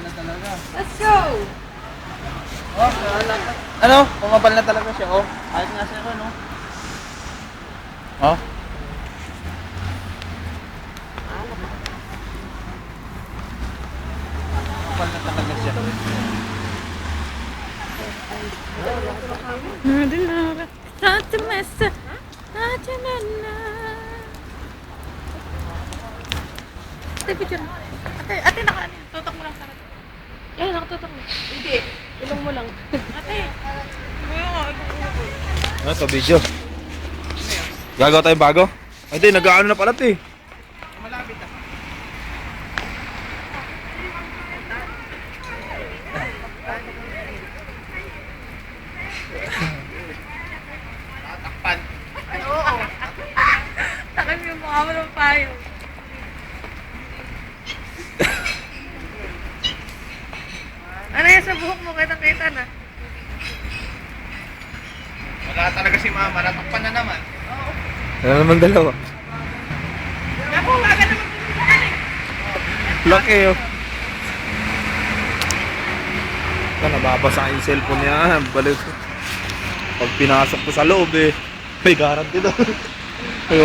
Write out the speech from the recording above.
na talaga. Let's go! Oh, ano? Pumapal na talaga siya, oh. Kahit nga siya, no? Oh. Pumapal na talaga siya. Ate, tutok mo lang sa akin. Yan, nakatutok mo. Hindi, ilong mo lang. Ate! Ano to, video? Gagawa tayong bago? Ay, di, nag-ano na pala ito eh. Malapit na. Tatakpan. Ay, oo. Takip yung mukha mo ng payo. Ano yan sa buhok mo? Kitang-kita na. Wala talaga si mama. Natakpan na naman. Ano naman dalawa? Ako, waga naman pinuntahan eh. Laki oh. Ito, nababasa yung cellphone niya. Balik. Pag pinasok ko sa loob eh. May guarantee daw.